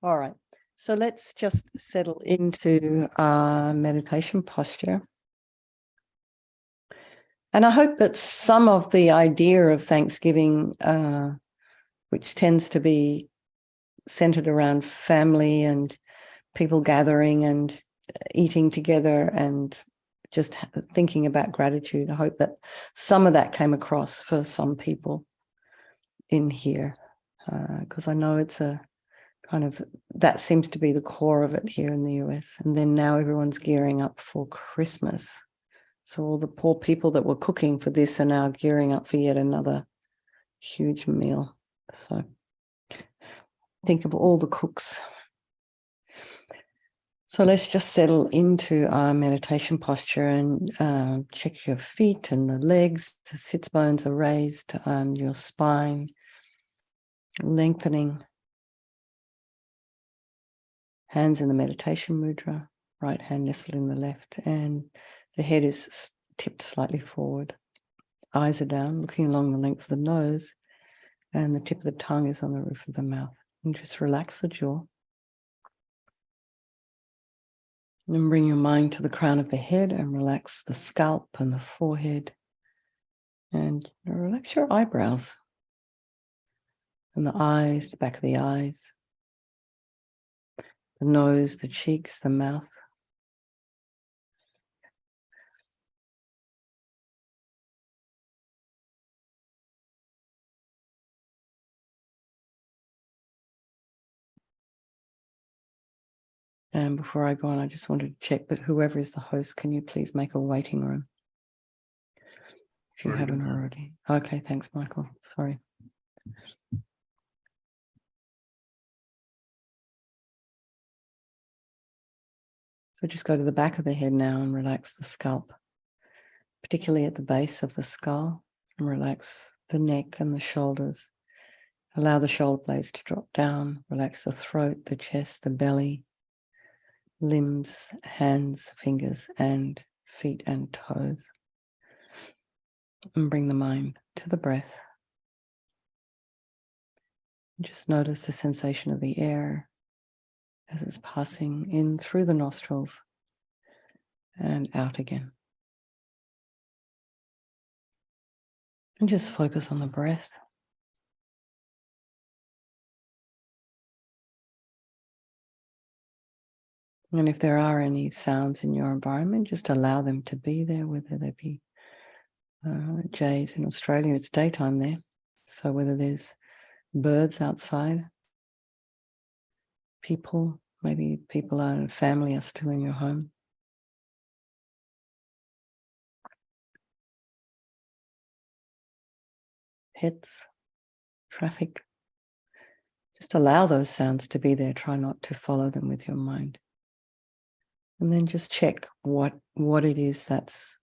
All right. So let's just settle into our meditation posture. And I hope that some of the idea of Thanksgiving, which tends to be centered around family and people gathering and eating together and just thinking about gratitude, I hope that some of that came across for some people in here, because I know it's a kind of, that seems to be the core of it here in the US. And then now everyone's gearing up for Christmas. So all the poor people that were cooking for this are now gearing up for yet another huge meal. So think of all the cooks. So let's just settle into our meditation posture and check your feet and the legs. The sits bones are raised and your spine lengthening. Hands in the meditation mudra, right hand nestled in the left, and the head is tipped slightly forward. Eyes are down, looking along the length of the nose, and the tip of the tongue is on the roof of the mouth. And just relax the jaw. And then bring your mind to the crown of the head and relax the scalp and the forehead. And relax your eyebrows and the eyes, the back of the eyes, the nose, the cheeks, the mouth. And before I go on, I just wanted to check that whoever is the host, can you please make a waiting room? If you haven't already. Okay, thanks, Michael. Sorry. So just go to the back of the head now and relax the scalp, particularly at the base of the skull, and relax the neck and the shoulders. Allow the shoulder blades to drop down. Relax the throat, the chest, the belly, limbs, hands, fingers, and feet and toes. And bring the mind to the breath. Just notice the sensation of the air as it's passing in through the nostrils and out again. And just focus on the breath. And if there are any sounds in your environment, just allow them to be there, whether they be jays in Australia, it's daytime there. So whether there's birds outside, people, maybe people and family are still in your home. Pets, traffic. Just allow those sounds to be there. Try not to follow them with your mind. And then just check what it is that's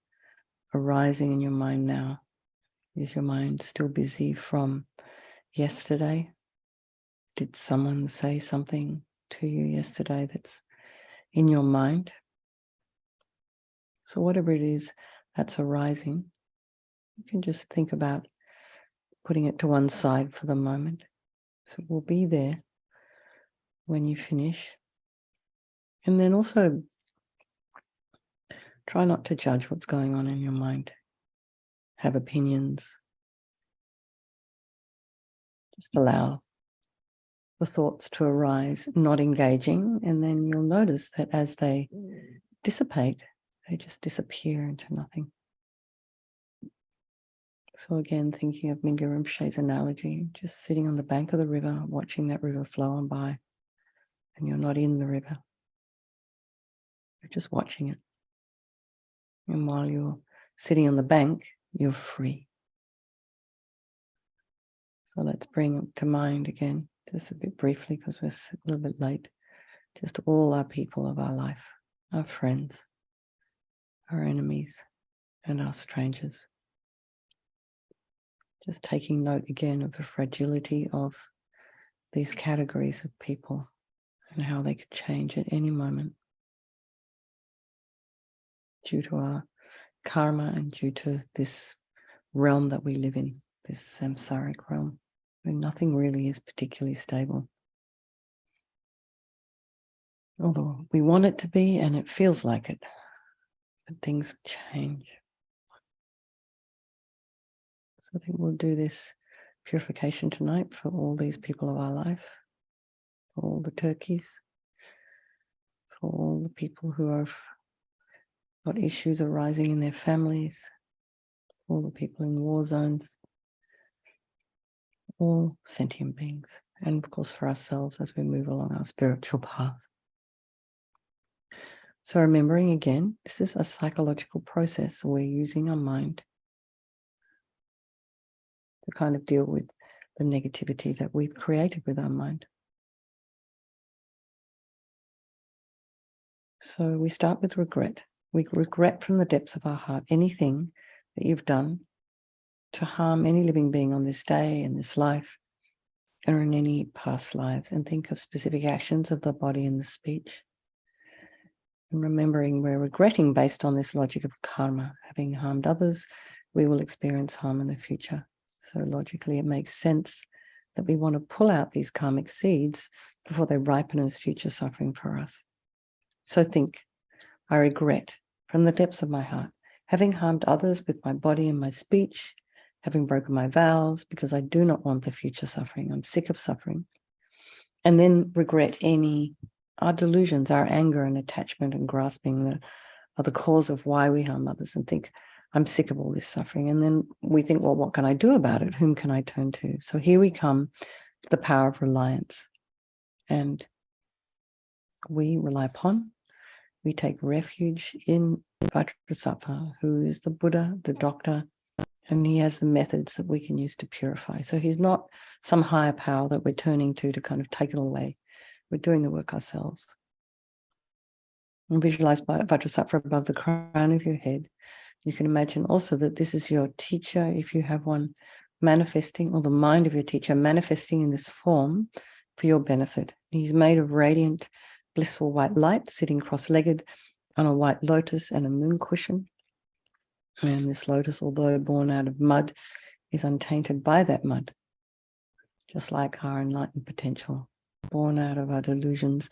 arising in your mind now. Is your mind still busy from yesterday? Did someone say something to you yesterday that's in your mind? So whatever it is that's arising, you can just think about putting it to one side for the moment. So it will be there when you finish. And then also try not to judge what's going on in your mind. Have opinions. Just allow the thoughts to arise, not engaging, and then you'll notice that as they dissipate, they just disappear into nothing. So again, thinking of Mingyur Rinpoche's analogy, just sitting on the bank of the river, watching that river flow on by, and you're not in the river. You're just watching it. And while you're sitting on the bank, you're free. So let's bring to mind again, just a bit briefly, because we're a little bit late, just all our people of our life, our friends, our enemies, and our strangers. Just taking note again of the fragility of these categories of people and how they could change at any moment due to our karma and due to this realm that we live in, this samsaric realm, where nothing really is particularly stable. although we want it to be and it feels like it, but things change. So I think we'll do this purification tonight for all these people of our life, for all the turkeys, for all the people who have got issues arising in their families, all the people in war zones, all sentient beings, and of course for ourselves as we move along our spiritual path. So remembering again, this is a psychological process. We're using our mind to kind of deal with the negativity that we've created with our mind. So we start with regret. We regret from the depths of our heart anything that you've done to harm any living being on this day, in this life, or in any past lives, and think of specific actions of the body and the speech. And remembering we're regretting based on this logic of karma. Having harmed others, we will experience harm in the future. So logically, it makes sense that we want to pull out these karmic seeds before they ripen as future suffering for us. So think, I regret from the depths of my heart, having harmed others with my body and my speech, having broken my vows because I do not want the future suffering. I'm sick of suffering. And then regret our delusions, our anger and attachment and grasping that are the cause of why we harm others, and think, I'm sick of all this suffering. And then we think, well, what can I do about it? Whom can I turn to? So here we come to the power of reliance. And we rely upon, we take refuge in Vajrasattva, who is the Buddha, the doctor, and he has the methods that we can use to purify. So he's not some higher power that we're turning to kind of take it away. We're doing the work ourselves. And visualize Vajrasattva above the crown of your head. You can imagine also that this is your teacher, if you have one, manifesting, or the mind of your teacher manifesting in this form for your benefit. He's made of radiant, blissful white light, sitting cross-legged on a white lotus and a moon cushion. And this lotus, although born out of mud, is untainted by that mud, just like our enlightened potential, born out of our delusions,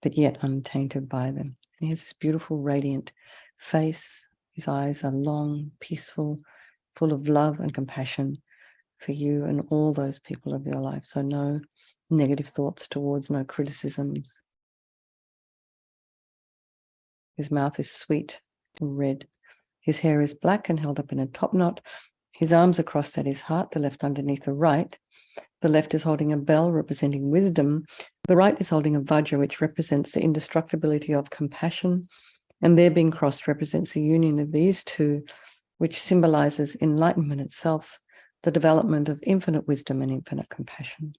but yet untainted by them. And he has this beautiful, radiant face. His eyes are long, peaceful, full of love and compassion for you and all those people of your life. So no negative thoughts towards, no criticisms. His mouth is sweet and red. His hair is black and held up in a top knot. His arms are crossed at his heart, the left underneath the right. The left is holding a bell representing wisdom. The right is holding a vajra, which represents the indestructibility of compassion. And their being crossed represents the union of these two, which symbolizes enlightenment itself, the development of infinite wisdom and infinite compassion.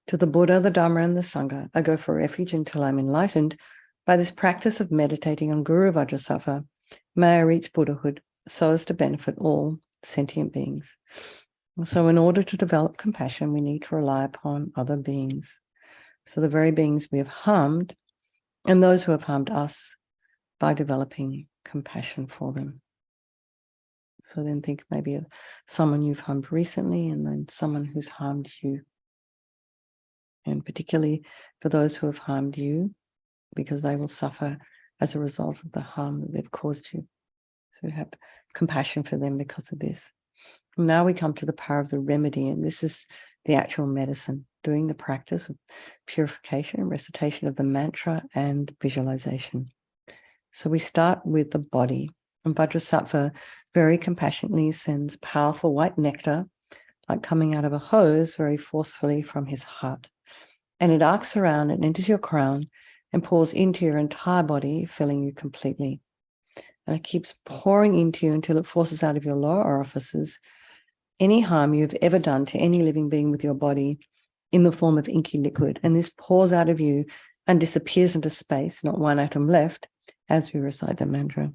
To the Buddha, the Dharma, and the Sangha, I go for refuge until I'm enlightened. By this practice of meditating on Guru Vajrasattva, may I reach Buddhahood so as to benefit all sentient beings. So in order to develop compassion, we need to rely upon other beings. So the very beings we have harmed and those who have harmed us, by developing compassion for them. So then think maybe of someone you've harmed recently and then someone who's harmed you. And particularly for those who have harmed you, because they will suffer as a result of the harm that they've caused you. So have compassion for them because of this. Now we come to the power of the remedy, and this is the actual medicine, doing the practice of purification and recitation of the mantra and visualization. So we start with the body, and Vajrasattva very compassionately sends powerful white nectar, like coming out of a hose, very forcefully from his heart. And it arcs around and enters your crown and pours into your entire body, filling you completely. And it keeps pouring into you until it forces out of your lower orifices any harm you've ever done to any living being with your body in the form of inky liquid. And this pours out of you and disappears into space, not one atom left, as we recite the mantra.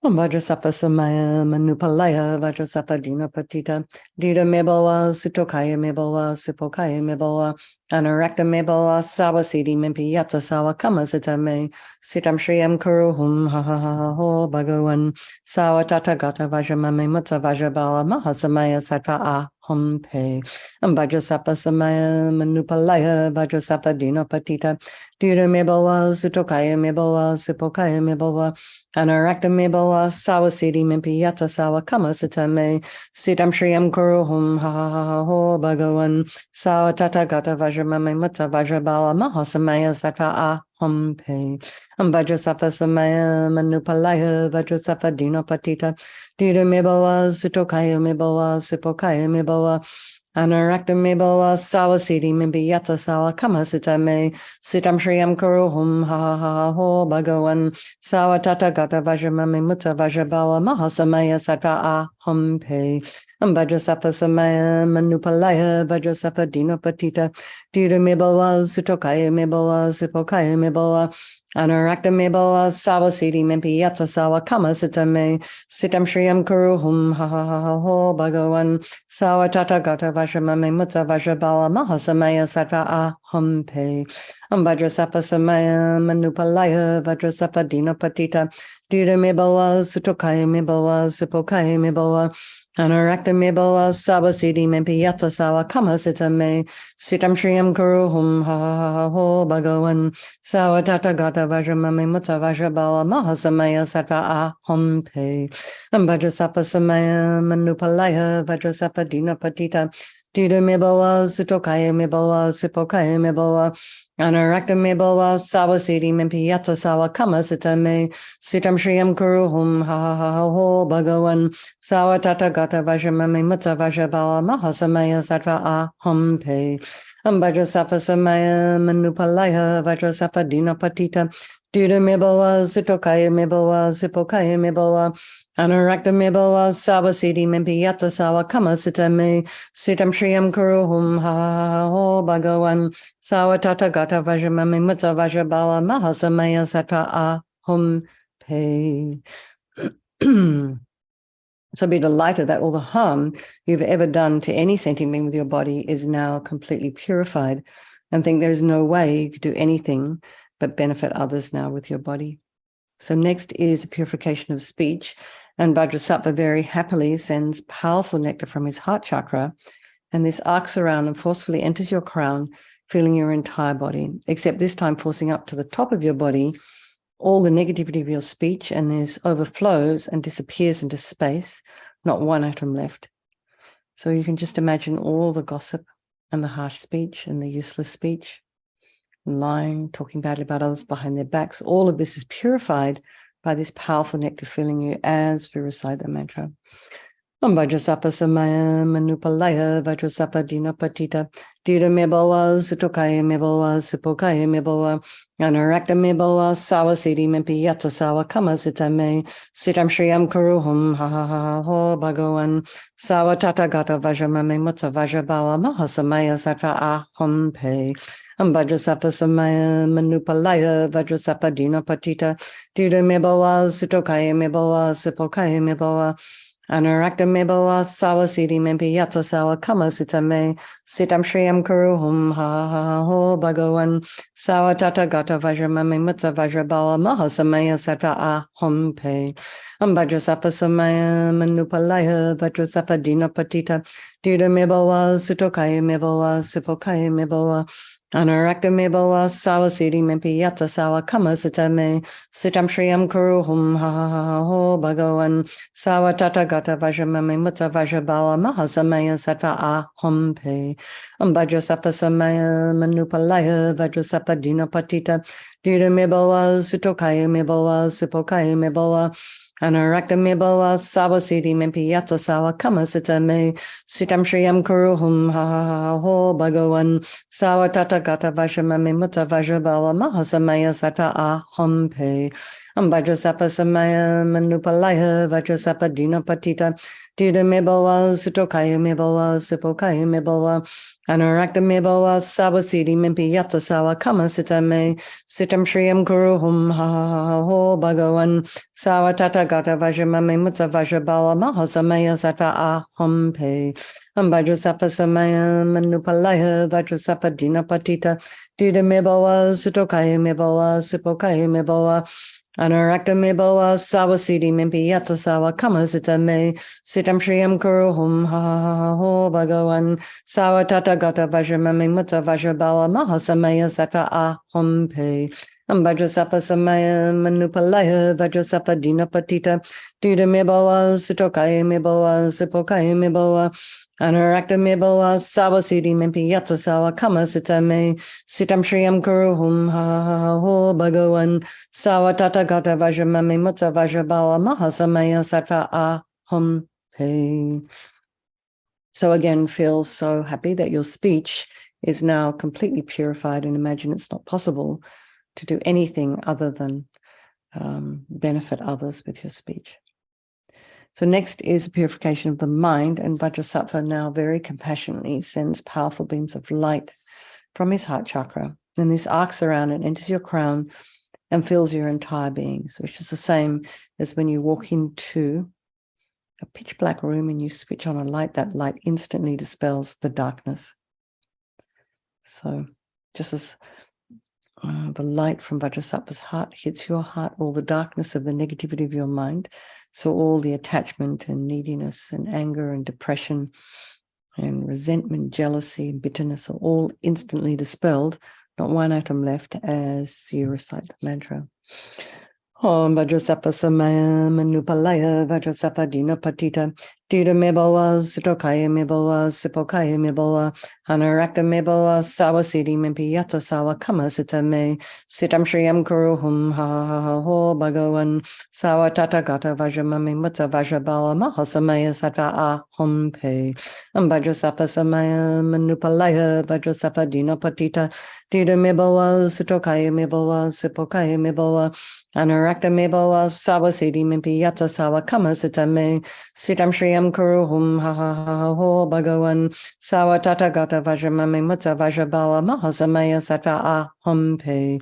Om Vajrasattva Samaya Manupalaya Vajrasattva Dina Patita Dida Meboa Sutokaya Meboa Supokaya Meboa Anarakta Meboa Sawasidi Mimpi Yatsa Sawa Kama Sitame Sitam Shriyam Kuruhum Ha Ha Ha Ho Bhagawan Sawa Tata Gata Vajramame Mutsa Vajrabala Mahasamaya Sattva hum pe. Vajrasattva samaya manupalaya Vajrasattva dinapatita Dura mebawa Sutokaya mebawa Sipokaya mebawa Anarakta mebawa Sawasiti mimpiyata sawa kama sitame Sitam Shriyam Kuruhum ha ha ha ha ho Bhagavan Sawa tata gata Vajramame Mutta Vajrabala Mahasamaya Sattva aham pe. Vajrasattva samaya manupalaya Vajrasattva dinapatita Dura mebawa Sutokaya mebawa Sipokaya mebawa Anarakta mebawa Sawasiti mimpiyata sawa kama sitame Sitam Shriyam Kuruhum ha ha ha ha ho Bhagavan Sawa tata gata Vajramame Mutta Vajrabala Mahasamaya Sattva aham pe. Vajrasattva samaya manupalaya Vajrasattva dinapatita Dura mebawa Sutokaya mebawa Sipokaya mebawa Anarakta mebawa Sawasiti mimpiyata sawa kama sitame Sitam Shriyam Kuruhum ha ha ha ha ho Bhagavan Sawa tata gata Vajramame Mutta Vajrabala Mahasamaya Sattva aham pe. Vajrasattva samaya manupalaya Vajrasattva dinapatita Dura mebawa Sutokaya mebawa Sipokaya mebawa Anarakta mebawa Sawasiti mimpiyata sawa kama sitame Sitam Shriyam Kuruhum ha ha ha ha ho Bhagavan Sawa tata gata Vajramame Mutta Vajrabala Mahasamaya Sattva aham pe. Vajrasattva samaya manupalaya Vajrasattva dinapatita Dura mebawa Sutokaya mebawa Sipokaya mebawa Anarakta mebawa Sawasiti mimpiyata sawa kama sitame Sitam Shriyam Kuruhum ha ha ha ha ho Bhagavan Sawa tata gata Vajramame Mutta Vajrabala Mahasamaya Sattva aham pe. Vajrasattva samaya manupalaya Vajrasattva dinapatita Dura mebawa Sutokaya mebawa Sipokaya mebawa Anarakta mebawa Sawasiti mimpiyata sawa kama sitame Sitam Shriyam Kuruhum ha ha ha ha ho Bhagavan Sawa tata gata Vajramame Mutta Vajrabala Mahasamaya Sattva aham pe. So be delighted that all the harm you've ever done to any sentient being with your body is now completely purified, and think there's no way you could do anything but benefit others now with your body. So next is the purification of speech, and Vajrasattva very happily sends powerful nectar from his heart chakra, and this arcs around and forcefully enters your crown, filling your entire body, except this time forcing up to the top of your body all the negativity of your speech, and this overflows and disappears into space, not one atom left. So you can just imagine all the gossip and the harsh speech and the useless speech, lying, talking badly about others behind their backs. All of this is purified by this powerful nectar filling you as we recite the mantra. Vajrasattva samaya manupalaya Vajrasattva dinapatita Dura mebawa Sutokaya mebawa Sipokaya mebawa Anarakta mebawa Sawasiti mimpiyata sawa kama sitame Sitam Shriyam Kuruhum ha ha ha ha ho Bhagavan Sawa tata gata Vajramame Mutta Vajrabala Mahasamaya Sattva aham pe. Vajrasattva samaya manupalaya Vajrasattva dinapatita Dura mebawa Sutokaya mebawa Sipokaya mebawa Anarakta mebawa Sawasiti mimpiyata sawa kama sitame Sitam Shriyam Kuruhum ha ha ha ho Bhagavan Sawa tata gata Vajramame Mutta Vajrabala Mahasamaya Sattva aham pe. Vajrasattva samaya manupalaya Vajrasattva dinapatita Dura mebawa Sutokaya mebawa Sipokaya mebawa Anarakta mebawa Sawasiti mimpiyata sawa kama sitame Sitam Shriyam Kuruhum ha ha ha ha ho Bhagavan Sawa tata gata Vajramame Mutta Vajrabala Mahasamaya Sattva aham pe. Vajrasattva samaya manupalaya Vajrasattva dinapatita Dura mebawa Sutokaya mebawa Sipokaya mebawa Anarakta mebawa Sawasiti mimpiyata sawa kama sitame Sitam Shriyam Kuruhum ha ha ha ho Bhagavan Sawa tata gata Vajramame Mutta Vajrabala Mahasamaya Sattva aham pe. Vajrasattva samaya manupalaya Vajrasattva dinapatita Dura mebawa Sutokaya mebawa Sipokaya mebawa Anarakta mebawa Sawasiti mimpiyata sawa kama sitame Sitam Shriyam Kuruhum ha ha ha ha ho Bhagavan Sawa tata gata Vajramame Mutta Vajrabala Mahasamaya Sattva aham pe. Vajrasattva samaya manupalaya Vajrasattva dinapatita Dura mebawa Sutokaya mebawa Sipokaya mebawa Anarakta me boa sawa siddhi mimpi yatsa sawa kama sita me sitam shriyam kuru hum ha ha ha ho bhagavan sawa tata gata vajramami mutta vajrabala mahasamaya sattva aham pe. Vajrasattva samaya manupalaya Vajrasattva dinapatita Dida me boa sutokaya me boa sipokaya me boa Anarakta me boa sawa siddhi mimpi yatsa sawa kama sita me sitam shriyam kuru hum ha ha ha ho bhagavan sawa tata gata vajramami mutta vajrabala mahasamaya sattva aham pe. So again, feel so happy that your speech is now completely purified, and imagine it's not possible to do anything other than benefit others with your speech. So next is purification of the mind, and Vajrasattva now very compassionately sends powerful beams of light from his heart chakra, and this arcs around and enters your crown and fills your entire being, which is the same as when you walk into a pitch black room and you switch on a light, that light instantly dispels the darkness. So just as the light from Vajrasattva's heart hits your heart, all the darkness of the negativity of your mind, so all the attachment and neediness and anger and depression and resentment, jealousy and bitterness are all instantly dispelled, not one atom left as you recite the mantra. Om Vajrasattva samaya manupalaya Vajrasattva dinapatita Dida meboa sutokaya meboa sipokaya meboa Anarakta meboa sawa siddhi mimpi yatsa sawa kama sita me sitam shriyam kuru hum ha ha ha ho bhagavan sawa tata gata vajramami mutta vajrabala mahasamaya sattva aham pe. Vajrasattva samaya manupalaya Vajrasattva dinapatita Dida meboa sutokaya meboa sipokaya meboa Anarakta meboa sawa siddhi mimpi yatsa sawa kama sita me sitam shriyam kuru hum ha ha ha ho bhagavan sawa tata gata vajramami mutta vajrabala mahasamaya sattva aham pe.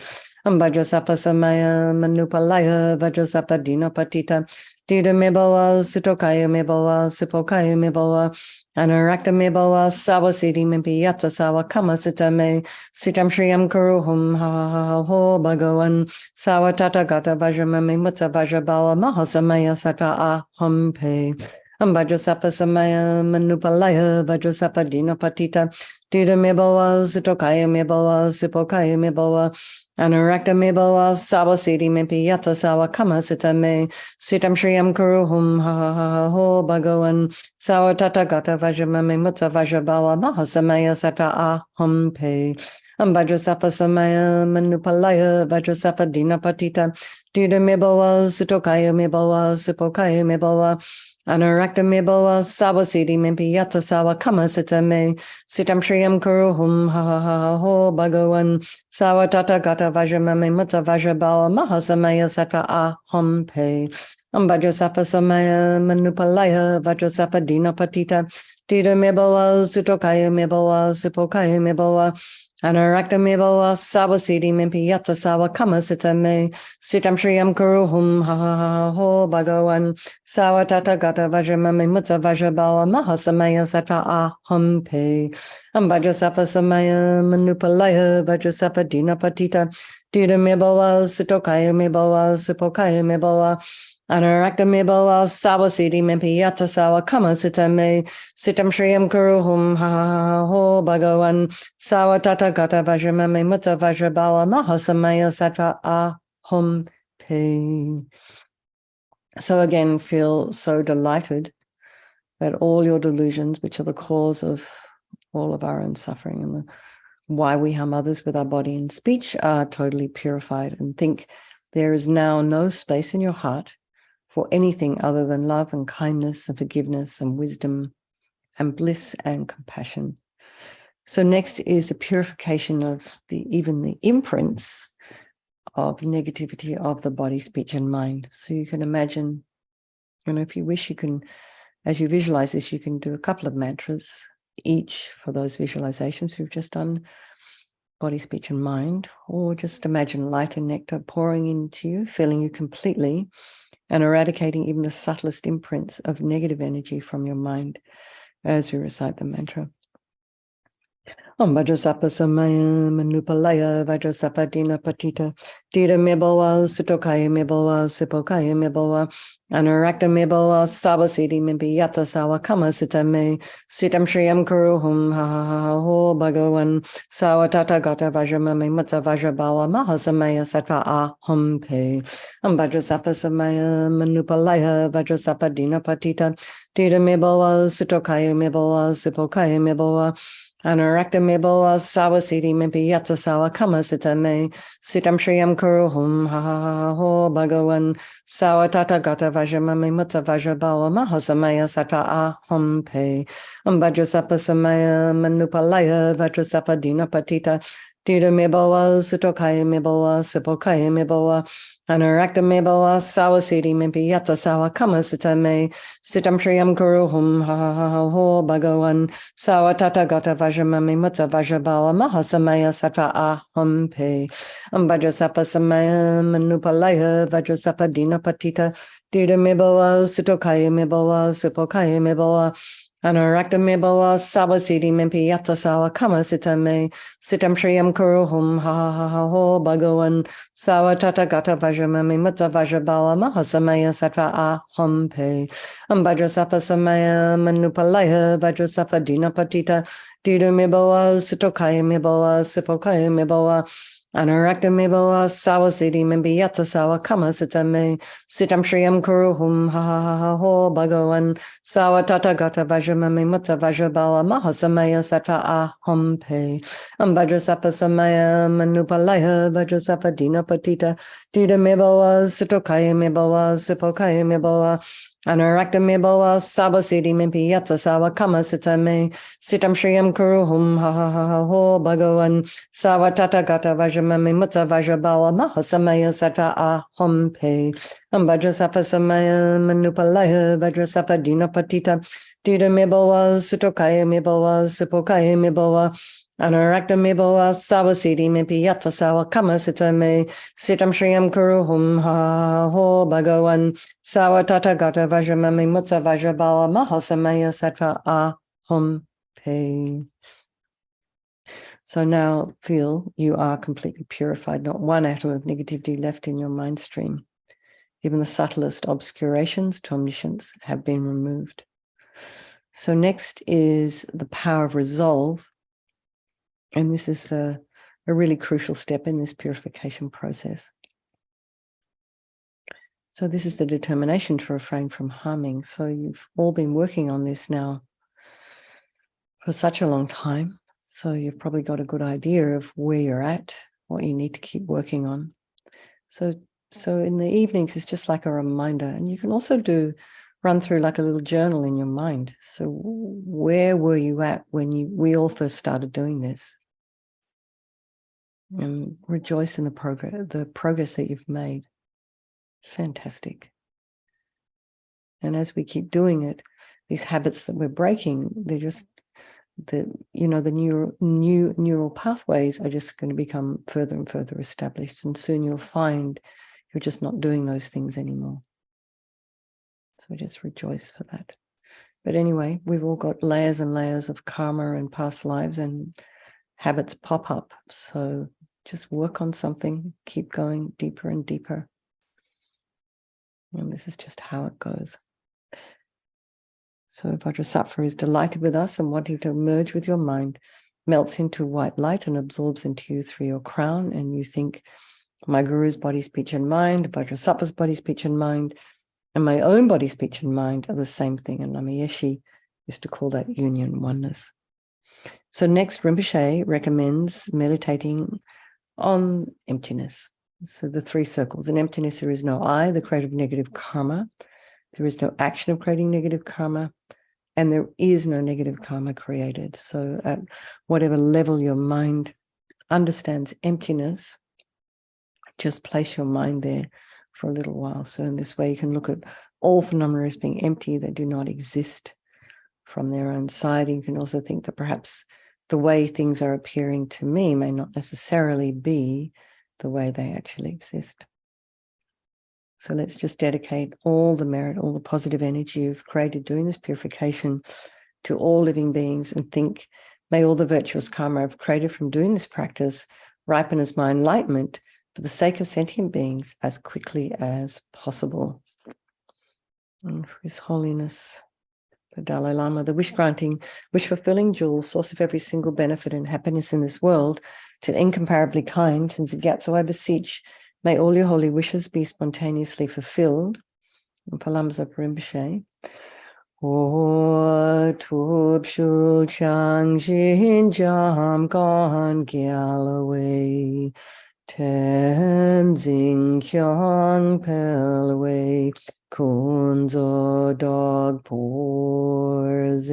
Vajrasattva samaya manupalaya Vajrasattva dinapatita Dida meboa sutokaya meboa sipokaya meboa Anarakta meboa sawa siddhi mimpi yatsa sawa kama sita me sitam shriyam kuru hum ha ha ha ho bhagavan sawa tata gata vajramami mutta vajrabala mahasamaya sattva aham pe. Vajrasattva samaya manupalaya Vajrasattva dinapatita Dida meboa sutokaya meboa sipokaya meboa Anarakta meboa sawa siddhi mimpi yatsa sawa kama sita me sitam shriyam kuru hum ha ha ha ho bhagavan sawa tata gata vajramami mutta vajrabala mahasamaya sattva aham pe. Vajrasattva samaya manupalaya Vajrasattva dinapatita Dida meboa sutokaya meboa sipokaya meboa Anarakta meboa sawa siddhi mimpi yatsa sawa kama sita me sitam shriyam kuru hum ha ha ha ho bhagavan sawa tata gata vajramami mutta vajrabala mahasamaya sattva aham pe. Vajrasattva samaya manupalaya Vajrasattva dinapatita Dida meboa sutokaya meboa sipokaya meboa Anarakta meboa sawa siddhi mimpi yatsa sawa kama sita me sitam shriyam kuru hum ha ha ha ho bhagavan sawa tata gata vajramami mutta vajrabala mahasamaya sattva aham pe. Vajrasattva samaya manupalaya Vajrasattva dinapatita Dida meboa sutokaya meboa sipokaya meboa Anarakta meboa sawa siddhi mimpi yatsa sawa kama sita me sitam shriyam kuru hum ha ha ha ho bhagavan sawa tata gata vajramami mutta vajrabala mahasamaya sattva aham pe. So again, feel so delighted that all your delusions, which are the cause of all of our own suffering and why we harm others with our body and speech, are totally purified, and think there is now no space in your heart for anything other than love and kindness and forgiveness and wisdom and bliss and compassion. So next is the purification of even the imprints of negativity of the body, speech, and mind. So you can imagine, if you wish, you can, as you visualize this, you can do a couple of mantras each for those visualizations we've just done, body, speech, and mind, or just imagine light and nectar pouring into you, filling you completely, and eradicating even the subtlest imprints of negative energy from your mind as we recite the mantra. Om Vajrasattva Samaya Manupalaya Vajrasattva Dina Patita Dita Mibowa Sutokaya Mibowa Sipokaya Mibowa Anurakta Mibowa Sabasiti Mimpi Yata Sawa Kama Sitame Sitam Shriyam Kuruhum Ha Ha Ha Ha Ho Bhagavan Sawa Tata Gata Vajramami Matsa Vajrabawa Mahasamaya Sattva Aham Pe Om Vajrasattva Samaya Manupalaya Vajrasattva Dina Patita Dita Mibowa Sutokaya Mibowa Sipokaya Mibowa Anurakta Mibowa Sawasiti Mimpi Yatsa Sawa Kama Sitame Sitam Shriyam Kuruhum Ha Ha Ha Ho Bhagavan Sawa Tata Gata Vajramami Mutsa Vajrabawa Mahasamaya Sattva Aham Pe Vajrasattva Samaya Manupalaya Vajrasattva Dina Patita Dita Mibowa Sutokaya Mibowa Sipokaya Mibowa Anurakta Mibowa Sawasiti Mimpi Yatsa Sawa Kama Sitame Sitam Shriyam Kuruhum Ha Ha Ha Ho Bhagavan Sawa Tata Gata Vajramami Mutsa Vajrabawa Mahasamaya Sattva Aham Pe Vajrasattva Samaya Manupalaya Vajrasattva Dina Patita Dita Mibowa Sutokaya Mibowa Sipokaya Mibowa Anurakta Mibowa Sawasiti Mimpi Yatsa Sawa Kama Sitame Sitam Shriyam Kuruhum Ha Ha Ha Ha Ho Bhagavan Sawa Tata Gata Vajramami Mutsa Vajrabawa Mahasamaya Sattva Aham Pe Vajrasattva Samaya Manupalaya Vajrasattva Dina Patita Dita Mibowa Sutokaya Mibowa Sipokaya Mibowa Anurakta Mibowa Sawasiti Mimpi Yatsa Sawa Kama Sitame Sitam Shriyam Kuruhum Ha Ha Ha Ha Ho Bhagavan Sawa Tata Gata Vajramami Mutsa Vajrabawa Mahasamaya Sattva Aham Pe Vajrasattva Samaya Manupalaya Vajrasattva Dina Patita Dita Mibowa Sutokaya Mibowa Sipokaya Mibowa Anurakta Mibowa Sawasiti Mimpi Yatsa Sawa Kama Sitame Sitam Shriyam Kuruhum Ha Ha Ha Ha Ho Bhagavan Sawa Tata Gata Vajramami Mutsa Vajrabawa Mahasamaya Sattva Aham Pe Vajrasattva Samaya Manupalaya Vajrasattva Dina Patita Dita Mibowa Sutokaya Mibowa Sipokaya Mibowa Anurakta Mibowa Sawasiti Mimpi Yatsa Sawa Kama Sitame Sitam Shriyam Kuruhum Ha Ha Ha Ho Bhagavan Sawa Tata Gata Vajramami Mutsa Vajrabawa Mahasamaya Sattva Aham Pe. So now feel you are completely purified, not one atom of negativity left in your mind stream. Even the subtlest obscurations to omniscience have been removed. So next is the power of resolve. And this is a really crucial step in this purification process. So this is the determination to refrain from harming. So you've all been working on this now for such a long time. So you've probably got a good idea of where you're at, what you need to keep working on. So in the evenings, it's just like a reminder. And you can also run through like a little journal in your mind. So where were you at when we all first started doing this? And rejoice in the progress that you've made. Fantastic. And as we keep doing it, these habits that we're breaking, they're just the new neural pathways are just going to become further and further established, and soon you'll find you're just not doing those things anymore. So just rejoice for that. But anyway, we've all got layers and layers of karma and past lives, and habits pop up. So just work on something, keep going deeper and deeper. And this is just how it goes. So Vajrasattva is delighted with us and wanting to merge with your mind, melts into white light and absorbs into you through your crown. And you think, my guru's body, speech, and mind, Vajrasattva's body, speech, and mind, and my own body, speech, and mind are the same thing. And LAMA YESHE used to call that union oneness. So next, Rinpoche recommends meditating on emptiness. So the three circles. In emptiness, there is no I, the creator of negative karma. There is no action of creating negative karma. And there is no negative karma created. So at whatever level your mind understands emptiness, just place your mind there for a little while. So in this way, you can look at all phenomena as being empty, that do not exist from their own side. You can also think that perhaps the way things are appearing to me may not necessarily be the way they actually exist. So let's just dedicate all the merit, all the positive energy you've created doing this purification to all living beings, and think May all the virtuous karma I've created from doing this practice ripen as my enlightenment for the sake of sentient beings as quickly as possible. And for His Holiness, the Dalai Lama, the wish-granting, wish-fulfilling jewel, source of every single benefit and happiness in this world, to the incomparably kind, and Gyatso, I beseech, may all your holy wishes be spontaneously fulfilled. And for Lama Zopa Rinpoche, O Tub Shul Chang Jin Jam Gan Galloway, Tenzing Kyang Pelway, Kunzo Dog Porze,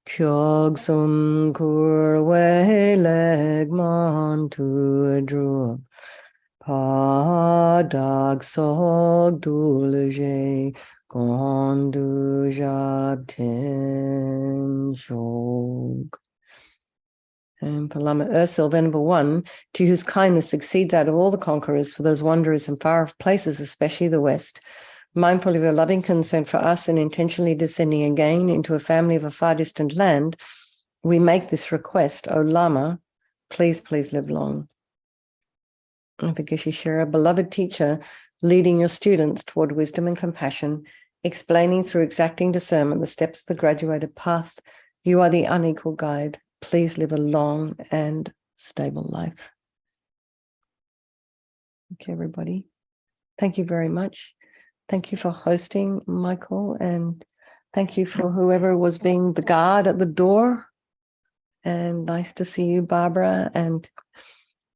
Kyog Sum Kurwe Legman to Drup, Pa Dag Sog Dulje, Gondu Jab Ten Jog. And for Lama Ursil, Venerable One, to whose kindness exceeds that of all the conquerors for those wanderers in far off places, especially the West, mindful of your loving concern for us and intentionally descending again into a family of a far distant land, we make this request, O Lama, please, please live long. And for Geshe Shera, beloved teacher, leading your students toward wisdom and compassion, explaining through exacting discernment the steps of the graduated path, you are the unequal guide. Please live a long and stable life. Okay, everybody. Thank you very much. Thank you for hosting, Michael, and thank you for whoever was being the guard at the door. And nice to see you, Barbara, and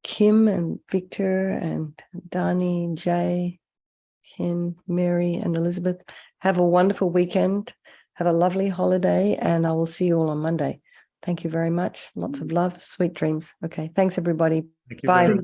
Kim, and Victor, and Dani, Jay, Ken, Mary, and Elizabeth. Have a wonderful weekend. Have a lovely holiday, and I will see you all on Monday. Thank you very much. Lots of love, sweet dreams. Okay, thanks, everybody. Thank you Bye. very much.